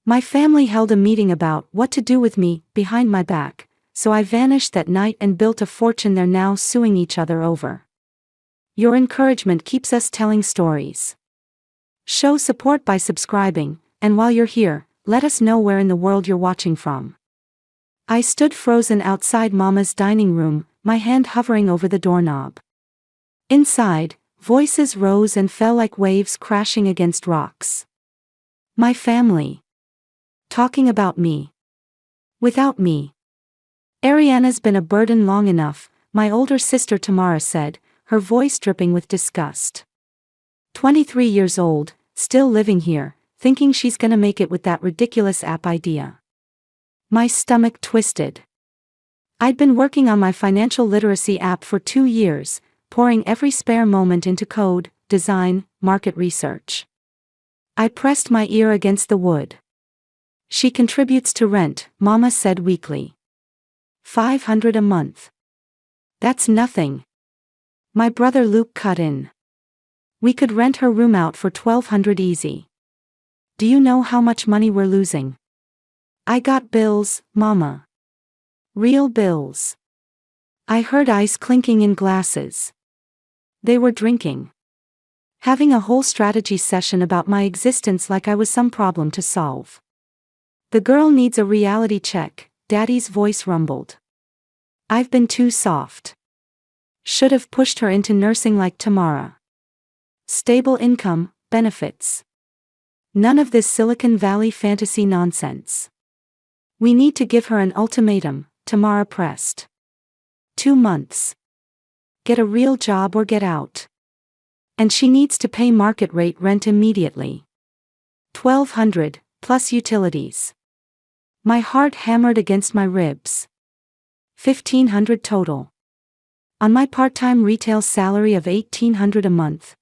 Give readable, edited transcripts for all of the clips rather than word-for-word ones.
My family held a meeting about what to do with me, behind my back, so I vanished that night and built a fortune they're now suing each other over. Your encouragement keeps us telling stories. Show support by subscribing, and while you're here, let us know where in the world you're watching from. I stood frozen outside Mama's dining room, my hand hovering over the doorknob. Inside, voices rose and fell like waves crashing against rocks. My family. Talking about me. Without me. Ariana's been a burden long enough, my older sister Tamara said, her voice dripping with disgust. 23 years old, still living here, thinking she's gonna make it with that ridiculous app idea. My stomach twisted. I'd been working on my financial literacy app for 2 years, pouring every spare moment into code, design, market research. I pressed my ear against the wood. She contributes to rent, Mama said weakly. $500 a month. That's nothing. My brother Luke cut in. We could rent her room out for $1,200 easy. Do you know how much money we're losing? I got bills, Mama. Real bills. I heard ice clinking in glasses. They were drinking. Having a whole strategy session about my existence like I was some problem to solve. The girl needs a reality check, Daddy's voice rumbled. I've been too soft. Should have pushed her into nursing like Tamara. Stable income, benefits. None of this Silicon Valley fantasy nonsense. We need to give her an ultimatum, Tamara pressed. 2 months. Get a real job or get out. And she needs to pay market rate rent immediately. $1,200, plus utilities. My heart hammered against my ribs. $1,500 total. On my part-time retail salary of $1,800 a month.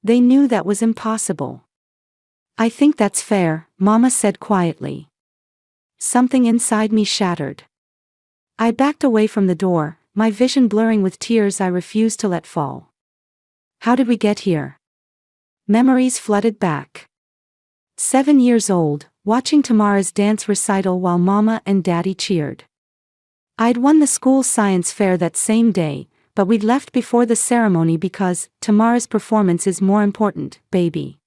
They knew that was impossible. I think that's fair, Mama said quietly. Something inside me shattered. I backed away from the door, my vision blurring with tears I refused to let fall. How did we get here? Memories flooded back. 7 years old, watching Tamara's dance recital while Mama and Daddy cheered. I'd won the school science fair that same day, but we'd left before the ceremony because Tamara's performance is more important, baby.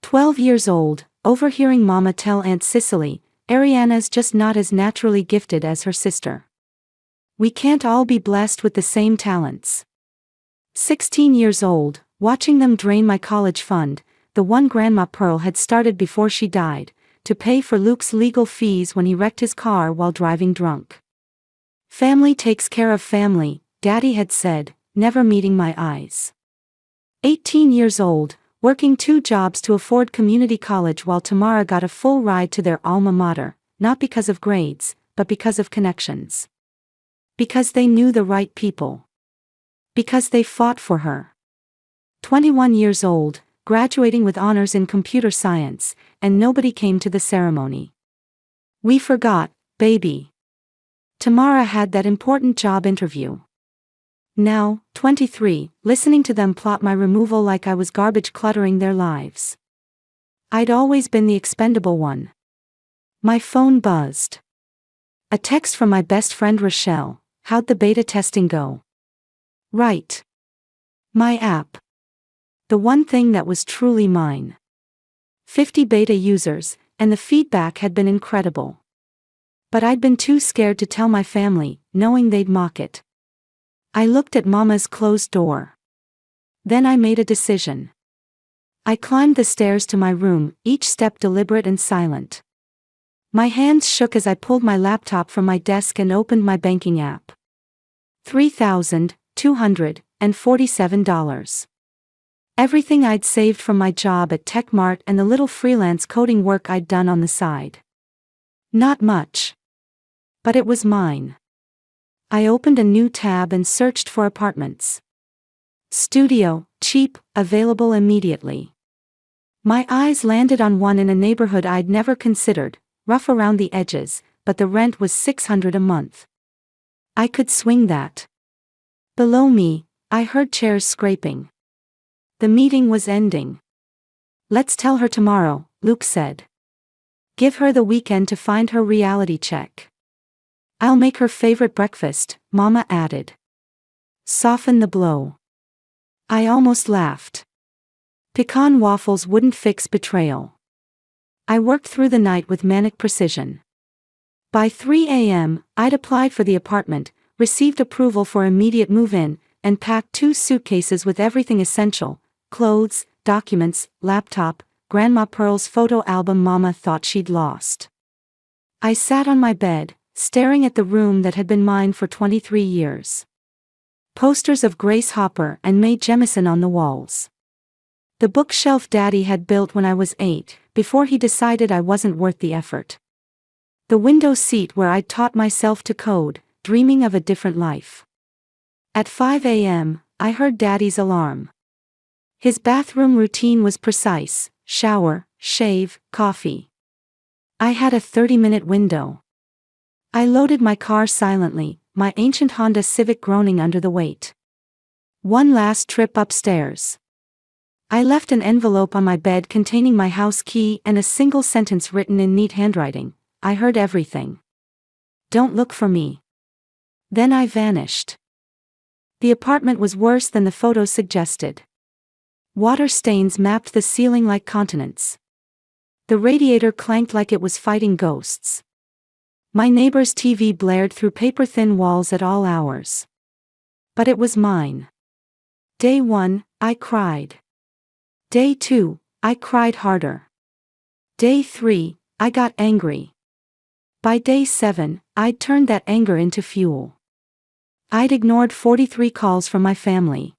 12 years old, overhearing Mama tell Aunt Cicely, Ariana's just not as naturally gifted as her sister. We can't all be blessed with the same talents. 16 years old, watching them drain my college fund, the one Grandma Pearl had started before she died, to pay for Luke's legal fees when he wrecked his car while driving drunk. Family takes care of family, Daddy had said, never meeting my eyes. 18 years old, working 2 jobs to afford community college while Tamara got a full ride to their alma mater, not because of grades, but because of connections. Because they knew the right people. Because they fought for her. 21 years old, graduating with honors in computer science, and nobody came to the ceremony. We forgot, baby. Tamara had that important job interview. Now, 23, listening to them plot my removal like I was garbage cluttering their lives. I'd always been the expendable one. My phone buzzed. A text from my best friend Rochelle, how'd the beta testing go? Right. My app. The one thing that was truly mine. 50 beta users, and the feedback had been incredible. But I'd been too scared to tell my family, knowing they'd mock it. I looked at Mama's closed door. Then I made a decision. I climbed the stairs to my room, each step deliberate and silent. My hands shook as I pulled my laptop from my desk and opened my banking app. $3,247. Everything I'd saved from my job at TechMart and the little freelance coding work I'd done on the side. Not much. But it was mine. I opened a new tab and searched for apartments. Studio, cheap, available immediately. My eyes landed on one in a neighborhood I'd never considered, rough around the edges, but the rent was $600 a month. I could swing that. Below me, I heard chairs scraping. The meeting was ending. Let's tell her tomorrow, Luke said. Give her the weekend to find her reality check. I'll make her favorite breakfast, Mama added. Soften the blow. I almost laughed. Pecan waffles wouldn't fix betrayal. I worked through the night with manic precision. By 3 a.m., I'd applied for the apartment, received approval for immediate move-in, and packed 2 suitcases with everything essential: clothes, documents, laptop, Grandma Pearl's photo album Mama thought she'd lost. I sat on my bed, staring at the room that had been mine for 23 years. Posters of Grace Hopper and Mae Jemison on the walls. The bookshelf Daddy had built when I was 8, before he decided I wasn't worth the effort. The window seat where I'd taught myself to code, dreaming of a different life. At 5 a.m., I heard Daddy's alarm. His bathroom routine was precise: shower, shave, coffee. I had a 30-minute window. I loaded my car silently, my ancient Honda Civic groaning under the weight. One last trip upstairs. I left an envelope on my bed containing my house key and a single sentence written in neat handwriting: I heard everything. Don't look for me. Then I vanished. The apartment was worse than the photos suggested. Water stains mapped the ceiling like continents. The radiator clanked like it was fighting ghosts. My neighbor's TV blared through paper-thin walls at all hours. But it was mine. Day 1, I cried. Day 2, I cried harder. Day 3, I got angry. By day 7, I'd turned that anger into fuel. I'd ignored 43 calls from my family.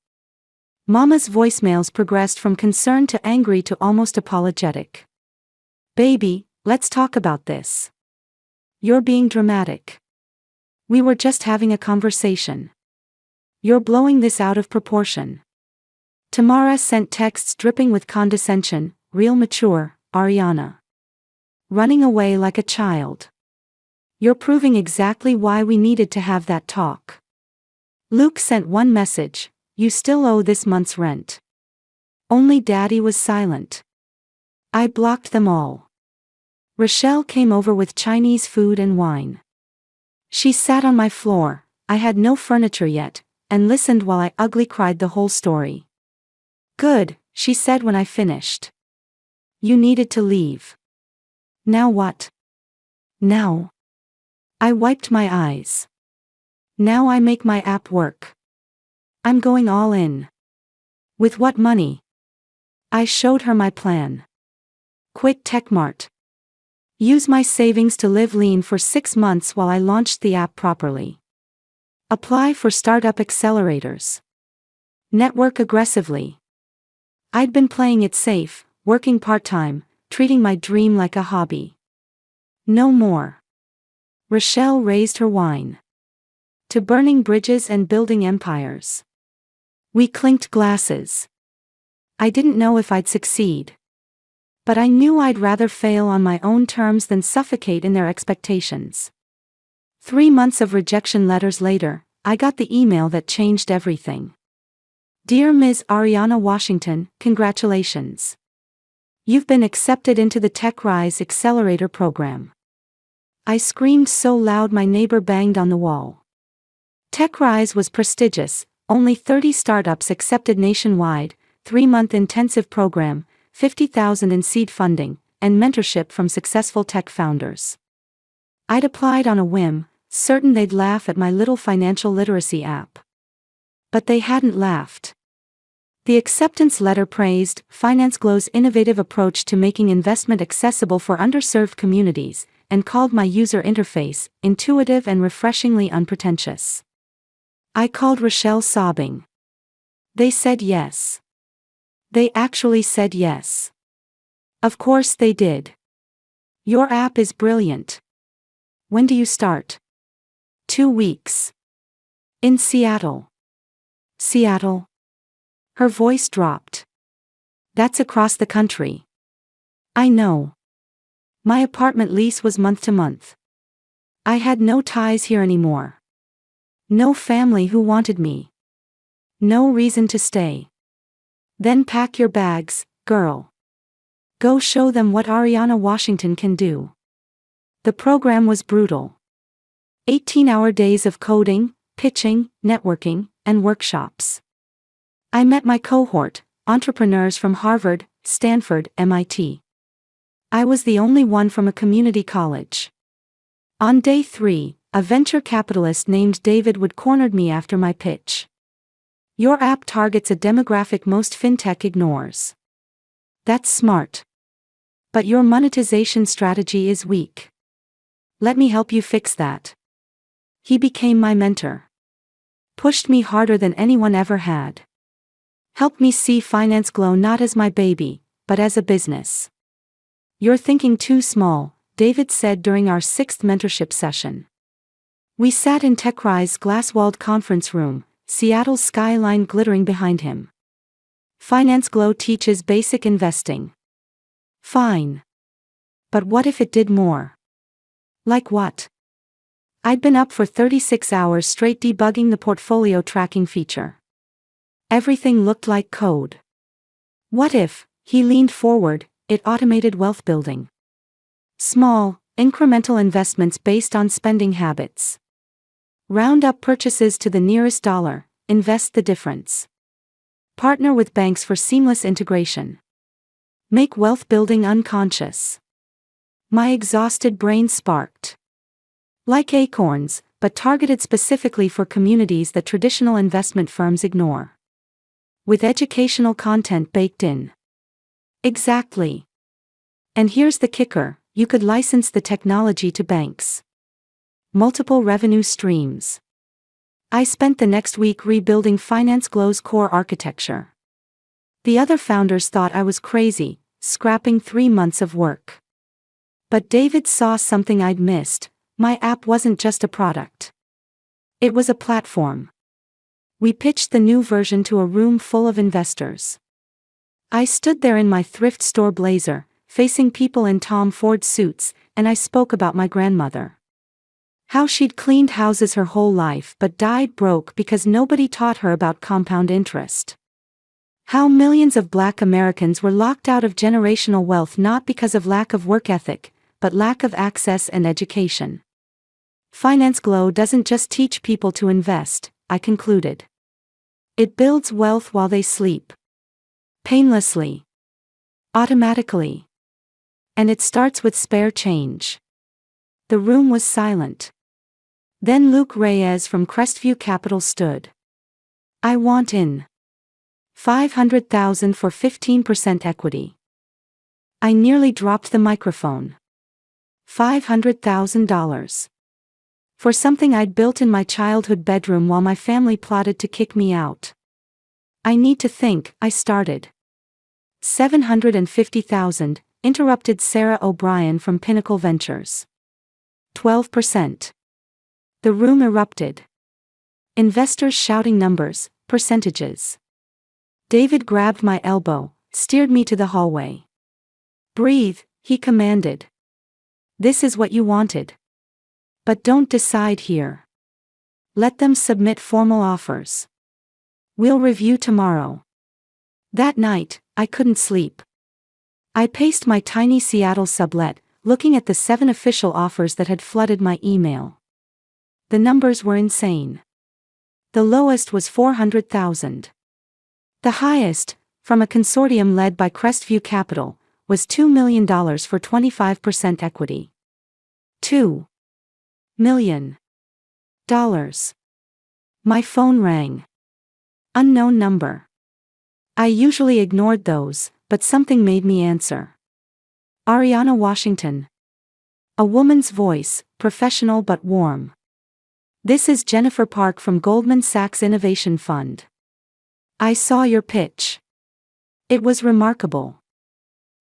Mama's voicemails progressed from concerned to angry to almost apologetic. Baby, let's talk about this. You're being dramatic. We were just having a conversation. You're blowing this out of proportion. Tamara sent texts dripping with condescension: real mature, Ariana. Running away like a child. You're proving exactly why we needed to have that talk. Luke sent one message: you still owe this month's rent. Only Daddy was silent. I blocked them all. Rochelle came over with Chinese food and wine. She sat on my floor, I had no furniture yet, and listened while I ugly cried the whole story. Good, she said when I finished. You needed to leave. Now what? Now? I wiped my eyes. Now I make my app work. I'm going all in. With what money? I showed her my plan. Quit TechMart. Use my savings to live lean for 6 months while I launched the app properly. Apply for startup accelerators. Network aggressively. I'd been playing it safe, working part-time, treating my dream like a hobby. No more. Rochelle raised her wine. To burning bridges and building empires. We clinked glasses. I didn't know if I'd succeed. But I knew I'd rather fail on my own terms than suffocate in their expectations. 3 months of rejection letters later, I got the email that changed everything. Dear Ms. Ariana Washington, congratulations. You've been accepted into the TechRise Accelerator program. I screamed so loud my neighbor banged on the wall. TechRise was prestigious, only 30 startups accepted nationwide, 3-month intensive program, $50,000 in seed funding, and mentorship from successful tech founders. I'd applied on a whim, certain they'd laugh at my little financial literacy app. But they hadn't laughed. The acceptance letter praised FinanceGlow's innovative approach to making investment accessible for underserved communities, and called my user interface intuitive and refreshingly unpretentious. I called Rochelle sobbing. They said yes. They actually said yes. Of course they did. Your app is brilliant. When do you start? 2 weeks. In Seattle. Seattle? Her voice dropped. That's across the country. I know. My apartment lease was month to month. I had no ties here anymore. No family who wanted me. No reason to stay. Then pack your bags, girl. Go show them what Ariana Washington can do. The program was brutal. 18-hour days of coding, pitching, networking, and workshops. I met my cohort, entrepreneurs from Harvard, Stanford, MIT. I was the only one from a community college. On day 3, a venture capitalist named David Wood cornered me after my pitch. Your app targets a demographic most fintech ignores. That's smart. But your monetization strategy is weak. Let me help you fix that. He became my mentor. Pushed me harder than anyone ever had. Helped me see FinanceGlow not as my baby, but as a business. You're thinking too small, David said during our 6th mentorship session. We sat in TechRise's glass-walled conference room, Seattle's skyline glittering behind him. FinanceGlow teaches basic investing. Fine. But what if it did more? Like what? I'd been up for 36 hours straight debugging the portfolio tracking feature. Everything looked like code. What if, he leaned forward, it automated wealth building? Small, incremental investments based on spending habits. Round up purchases to the nearest dollar, invest the difference. Partner with banks for seamless integration. Make wealth building unconscious. My exhausted brain sparked. Like acorns, but targeted specifically for communities that traditional investment firms ignore. With educational content baked in. Exactly. And here's the kicker, you could license the technology to banks. Multiple revenue streams. I spent the next week rebuilding FinanceGlow's core architecture. The other founders thought I was crazy, scrapping 3 months of work. But David saw something I'd missed. My app wasn't just a product. It was a platform. We pitched the new version to a room full of investors. I stood there in my thrift store blazer, facing people in Tom Ford suits, and I spoke about my grandmother. How she'd cleaned houses her whole life but died broke because nobody taught her about compound interest. How millions of Black Americans were locked out of generational wealth not because of lack of work ethic, but lack of access and education. FinanceGlow doesn't just teach people to invest, I concluded. It builds wealth while they sleep. Painlessly. Automatically. And it starts with spare change. The room was silent. Then Luke Reyes from Crestview Capital stood. I want in. $500,000 for 15% equity. I nearly dropped the microphone. $500,000. For something I'd built in my childhood bedroom while my family plotted to kick me out. I need to think, I started. $750,000, interrupted Sarah O'Brien from Pinnacle Ventures. 12%. The room erupted. Investors shouting numbers, percentages. David grabbed my elbow, steered me to the hallway. Breathe, he commanded. This is what you wanted. But don't decide here. Let them submit formal offers. We'll review tomorrow. That night, I couldn't sleep. I paced my tiny Seattle sublet, looking at the 7 official offers that had flooded my email. The numbers were insane. The lowest was $400,000. The highest, from a consortium led by Crestview Capital, was $2 million for 25% equity. $2 million. My phone rang. Unknown number. I usually ignored those, but something made me answer. Ariana Washington. A woman's voice, professional but warm. This is Jennifer Park from Goldman Sachs Innovation Fund. I saw your pitch. It was remarkable.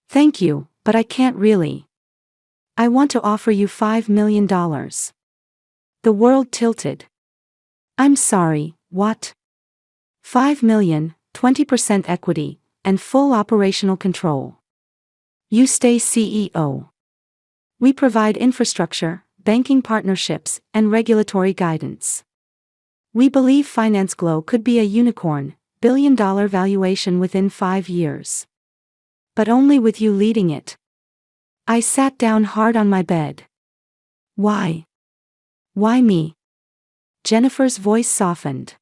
Thank you, but I can't really. I want to offer you $5 million. The world tilted. I'm sorry, what? $5 million, 20% equity, and full operational control. You stay CEO. We provide infrastructure, banking partnerships, and regulatory guidance. We believe FinanceGlow could be a unicorn, billion-dollar valuation within 5 years. But only with you leading it. I sat down hard on my bed. Why? Why me? Jennifer's voice softened.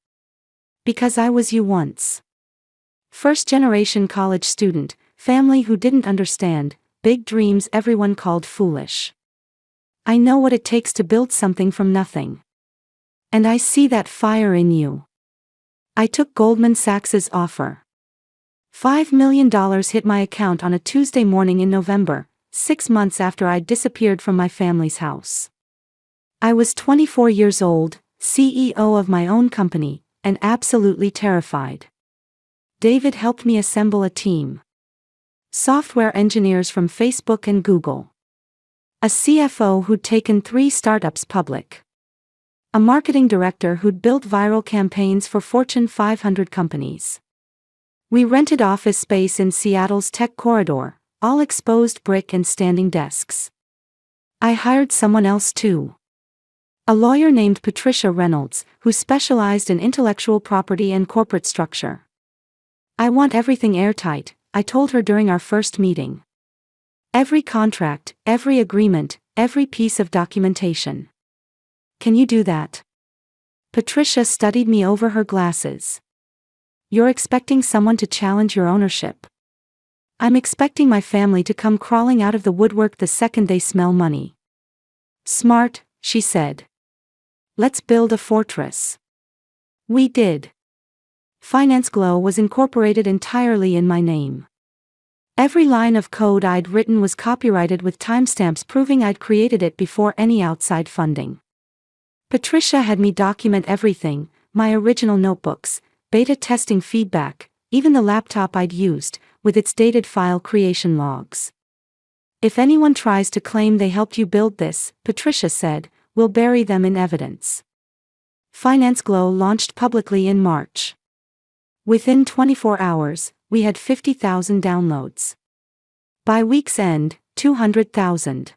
Because I was you once. First-generation college student, family who didn't understand, big dreams everyone called foolish. I know what it takes to build something from nothing. And I see that fire in you. I took Goldman Sachs's offer. $5 million hit my account on a Tuesday morning in November, 6 months after I'd disappeared from my family's house. I was 24 years old, CEO of my own company, and absolutely terrified. David helped me assemble a team. Software engineers from Facebook and Google. A CFO who'd taken 3 startups public. A marketing director who'd built viral campaigns for Fortune 500 companies. We rented office space in Seattle's tech corridor, all exposed brick and standing desks. I hired someone else too. A lawyer named Patricia Reynolds, who specialized in intellectual property and corporate structure. I want everything airtight, I told her during our first meeting. Every contract, every agreement, every piece of documentation. Can you do that? Patricia studied me over her glasses. You're expecting someone to challenge your ownership. I'm expecting my family to come crawling out of the woodwork the second they smell money. Smart, she said. Let's build a fortress. We did. FinanceGlow was incorporated entirely in my name. Every line of code I'd written was copyrighted with timestamps proving I'd created it before any outside funding. Patricia had me document everything, my original notebooks, beta testing feedback, even the laptop I'd used, with its dated file creation logs. If anyone tries to claim they helped you build this, Patricia said, we'll bury them in evidence. FinanceGlow launched publicly in March. Within 24 hours, we had 50,000 downloads. By week's end, 200,000.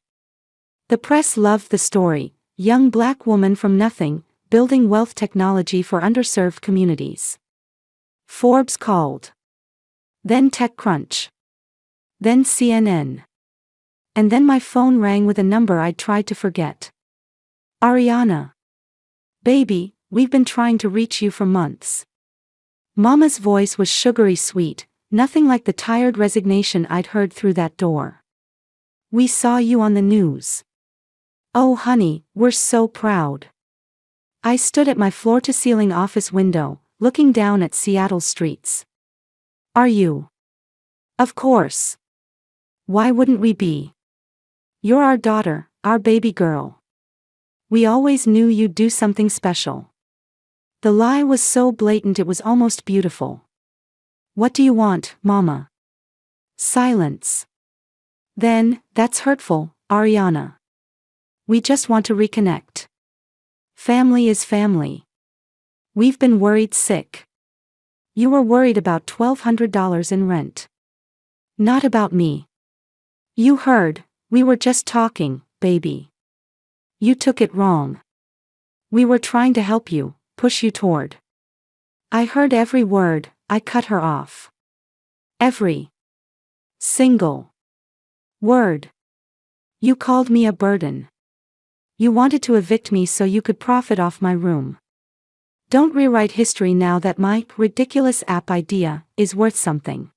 The press loved the story, young black woman from nothing, building wealth technology for underserved communities. Forbes called. Then TechCrunch. Then CNN. And then my phone rang with a number I'd tried to forget. Ariana. Baby, we've been trying to reach you for months. Mama's voice was sugary sweet, nothing like the tired resignation I'd heard through that door. We saw you on the news. Oh honey, we're so proud. I stood at my floor-to-ceiling office window, looking down at Seattle's streets. Are you? Of course. Why wouldn't we be? You're our daughter, our baby girl. We always knew you'd do something special. The lie was so blatant it was almost beautiful. What do you want, Mama? Silence. Then, that's hurtful, Ariana. We just want to reconnect. Family is family. We've been worried sick. You were worried about $1,200 in rent. Not about me. You heard, we were just talking, baby. You took it wrong. We were trying to help you, push you toward. I heard every word, I cut her off. Every single word. You called me a burden. You wanted to evict me so you could profit off my room. Don't rewrite history now that my ridiculous app idea is worth something.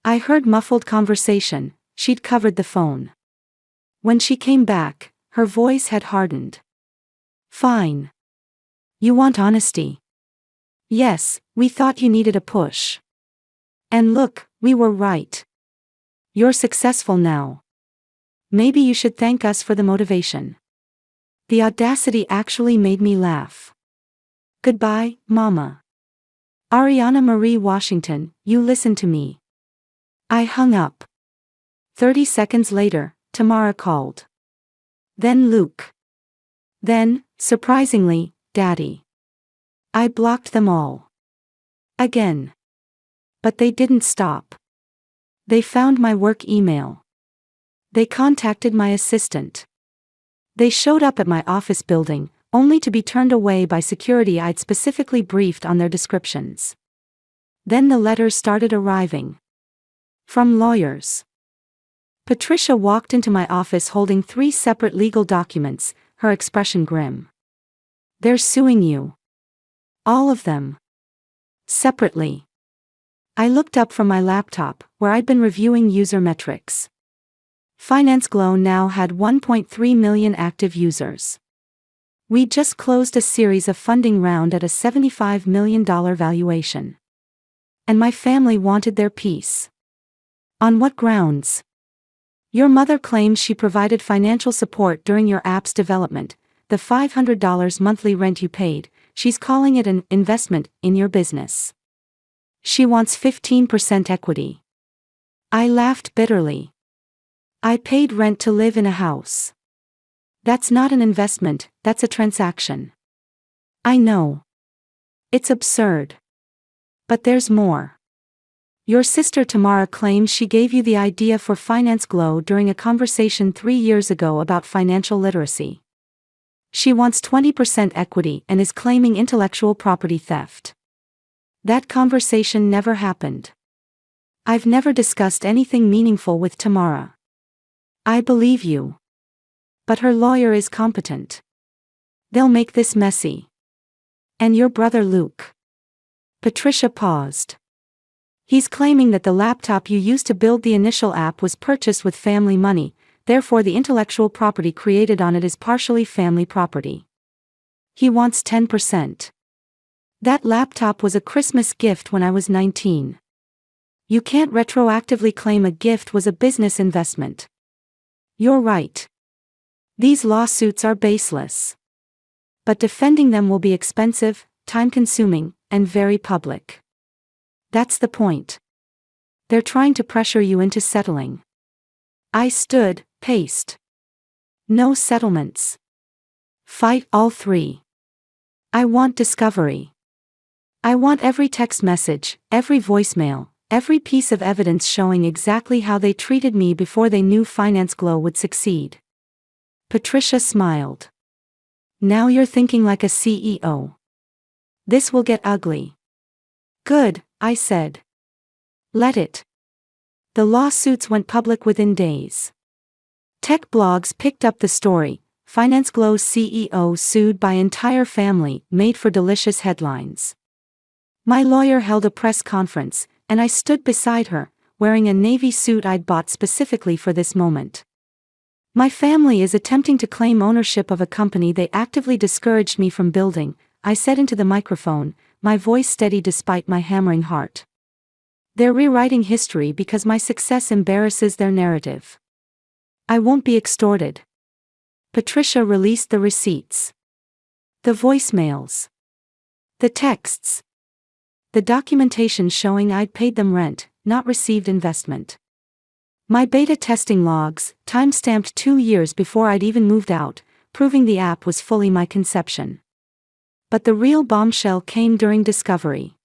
I heard muffled conversation, she'd covered the phone. When she came back, her voice had hardened. Fine. You want honesty? Yes, we thought you needed a push. And look, we were right. You're successful now. Maybe you should thank us for the motivation. The audacity actually made me laugh. Goodbye, Mama. Ariana Marie Washington, you listen to me. I hung up. 30 seconds later, Tamara called. Then Luke. Then, surprisingly, Daddy. I blocked them all. Again. But they didn't stop. They found my work email. They contacted my assistant. They showed up at my office building, only to be turned away by security I'd specifically briefed on their descriptions. Then the letters started arriving. From lawyers. Patricia walked into my office holding 3 separate legal documents, her expression grim. They're suing you. All of them. Separately. I looked up from my laptop, where I'd been reviewing user metrics. FinanceGlow now had 1.3 million active users. We just closed a series of funding round at a $75 million valuation. And my family wanted their piece. On what grounds? Your mother claims she provided financial support during your app's development, the $500 monthly rent you paid. She's calling it an investment in your business. She wants 15% equity. I laughed bitterly. I paid rent to live in a house. That's not an investment, that's a transaction. I know. It's absurd. But there's more. Your sister Tamara claims she gave you the idea for FinanceGlow during a conversation 3 years ago about financial literacy. She wants 20% equity and is claiming intellectual property theft. That conversation never happened. I've never discussed anything meaningful with Tamara. I believe you. But her lawyer is competent. They'll make this messy. And your brother Luke. Patricia paused. He's claiming that the laptop you used to build the initial app was purchased with family money, therefore the intellectual property created on it is partially family property. He wants 10%. That laptop was a Christmas gift when I was 19. You can't retroactively claim a gift was a business investment. You're right. These lawsuits are baseless. But defending them will be expensive, time-consuming, and very public. That's the point. They're trying to pressure you into settling. I stood, paced. No settlements. Fight all 3. I want discovery. I want every text message, every voicemail, every piece of evidence showing exactly how they treated me before they knew FinanceGlow would succeed. Patricia smiled. Now you're thinking like a CEO. This will get ugly. Good, I said. Let it. The lawsuits went public within days. Tech blogs picked up the story. FinanceGlow's CEO sued by entire family, made for delicious headlines. My lawyer held a press conference, and I stood beside her, wearing a navy suit I'd bought specifically for this moment. My family is attempting to claim ownership of a company they actively discouraged me from building, I said into the microphone, my voice steady despite my hammering heart. They're rewriting history because my success embarrasses their narrative. I won't be extorted. Patricia released the receipts. The voicemails. The texts. The documentation showing I'd paid them rent, not received investment. My beta testing logs, time-stamped 2 years before I'd even moved out, proving the app was fully my conception. But the real bombshell came during discovery.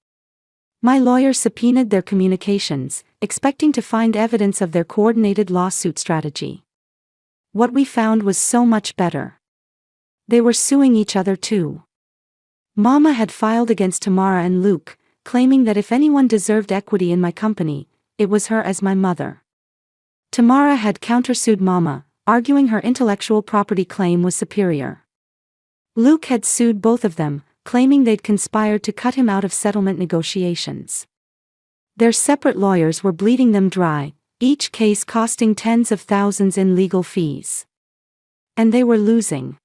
My lawyer subpoenaed their communications, expecting to find evidence of their coordinated lawsuit strategy. What we found was so much better. They were suing each other too. Mama had filed against Tamara and Luke, claiming that if anyone deserved equity in my company, it was her as my mother. Tamara had countersued Mama, arguing her intellectual property claim was superior. Luke had sued both of them, claiming they'd conspired to cut him out of settlement negotiations. Their separate lawyers were bleeding them dry, each case costing tens of thousands in legal fees. And they were losing.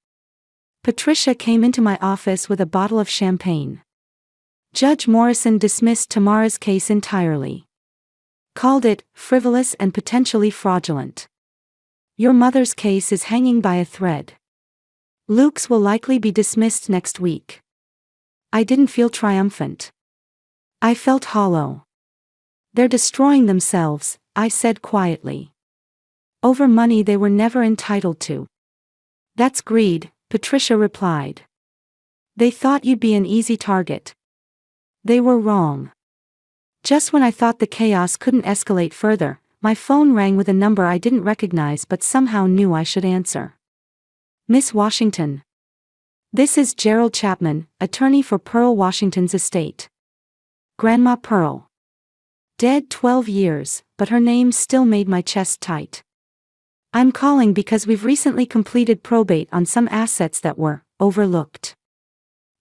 Patricia came into my office with a bottle of champagne. Judge Morrison dismissed Tamara's case entirely. Called it frivolous and potentially fraudulent. Your mother's case is hanging by a thread. Luke's will likely be dismissed next week. I didn't feel triumphant. I felt hollow. They're destroying themselves, I said quietly. Over money they were never entitled to. That's greed, Patricia replied. They thought you'd be an easy target. They were wrong. Just when I thought the chaos couldn't escalate further, my phone rang with a number I didn't recognize but somehow knew I should answer. Miss Washington. This is Gerald Chapman, attorney for Pearl Washington's estate. Grandma Pearl. Dead 12 years, but her name still made my chest tight. I'm calling because we've recently completed probate on some assets that were overlooked.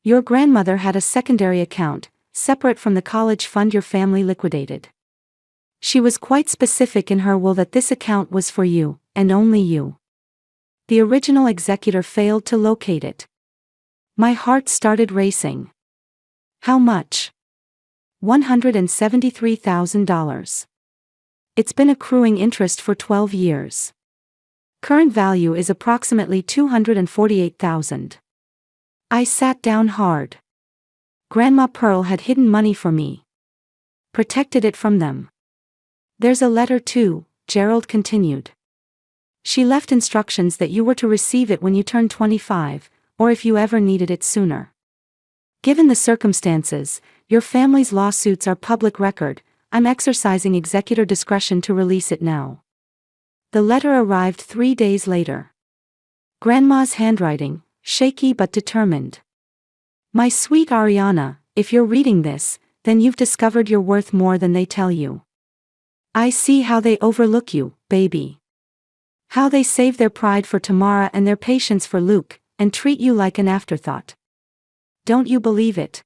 Your grandmother had a secondary account, separate from the college fund your family liquidated. She was quite specific in her will that this account was for you, and only you. The original executor failed to locate it. My heart started racing. How much? $173,000. It's been accruing interest for 12 years. Current value is approximately $248,000. I sat down hard. Grandma Pearl had hidden money for me. Protected it from them. There's a letter too, Gerald continued. She left instructions that you were to receive it when you turned 25, or if you ever needed it sooner. Given the circumstances, your family's lawsuits are public record. I'm exercising executor discretion to release it now. The letter arrived 3 days later. Grandma's handwriting, shaky but determined. My sweet Ariana, if you're reading this, then you've discovered you're worth more than they tell you. I see how they overlook you, baby. How they save their pride for Tamara and their patience for Luke, and treat you like an afterthought. Don't you believe it?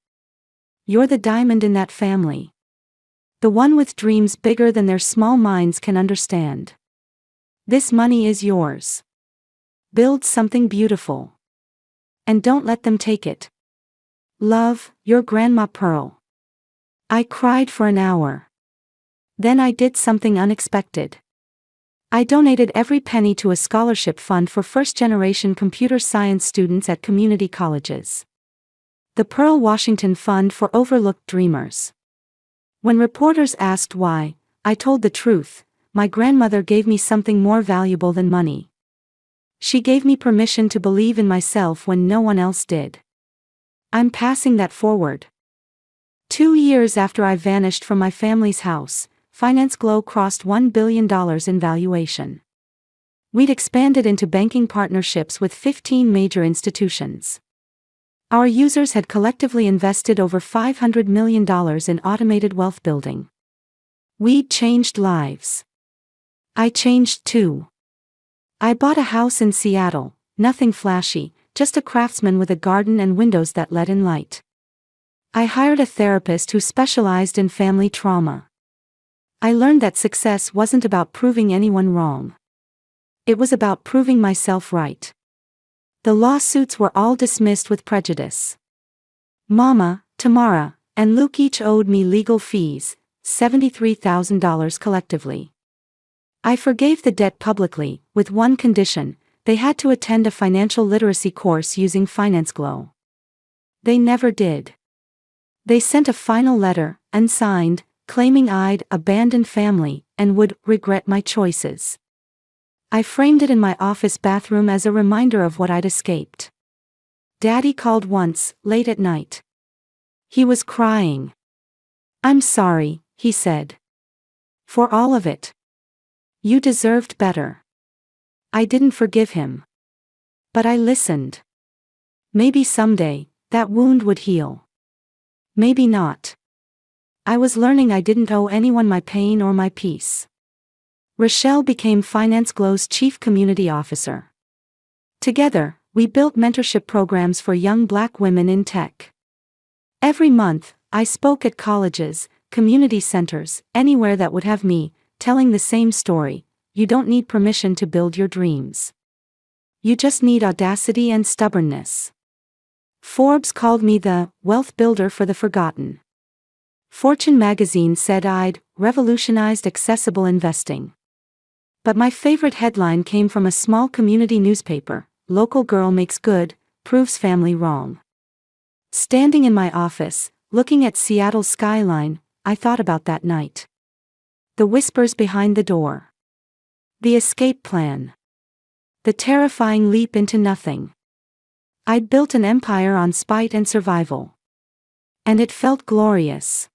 You're the diamond in that family. The one with dreams bigger than their small minds can understand. This money is yours. Build something beautiful. And don't let them take it. Love, your Grandma Pearl. I cried for an hour. Then I did something unexpected. I donated every penny to a scholarship fund for first-generation computer science students at community colleges. The Pearl Washington Fund for Overlooked Dreamers. When reporters asked why, I told the truth. My grandmother gave me something more valuable than money. She gave me permission to believe in myself when no one else did. I'm passing that forward. 2 years after I vanished from my family's house, Finance Glow crossed $1 billion in valuation. We'd expanded into banking partnerships with 15 major institutions. Our users had collectively invested over $500 million in automated wealth building. We'd changed lives. I changed too. I bought a house in Seattle, nothing flashy, just a craftsman with a garden and windows that let in light. I hired a therapist who specialized in family trauma. I learned that success wasn't about proving anyone wrong. It was about proving myself right. The lawsuits were all dismissed with prejudice. Mama, Tamara, and Luke each owed me legal fees, $73,000 collectively. I forgave the debt publicly, with one condition: they had to attend a financial literacy course using Finance Glow. They never did. They sent a final letter, unsigned, claiming I'd abandoned family and would regret my choices. I framed it in my office bathroom as a reminder of what I'd escaped. Daddy called once, late at night. He was crying. "I'm sorry," he said. "For all of it. You deserved better." I didn't forgive him. But I listened. Maybe someday, that wound would heal. Maybe not. I was learning I didn't owe anyone my pain or my peace. Rochelle became Finance Glow's chief community officer. Together, we built mentorship programs for young Black women in tech. Every month, I spoke at colleges, community centers, anywhere that would have me, telling the same story: you don't need permission to build your dreams. You just need audacity and stubbornness. Forbes called me the wealth builder for the forgotten. Fortune magazine said I'd revolutionized accessible investing. But my favorite headline came from a small community newspaper: "Local girl makes good, proves family wrong." Standing in my office, looking at Seattle's skyline, I thought about that night. The whispers behind the door. The escape plan. The terrifying leap into nothing. I'd built an empire on spite and survival. And it felt glorious.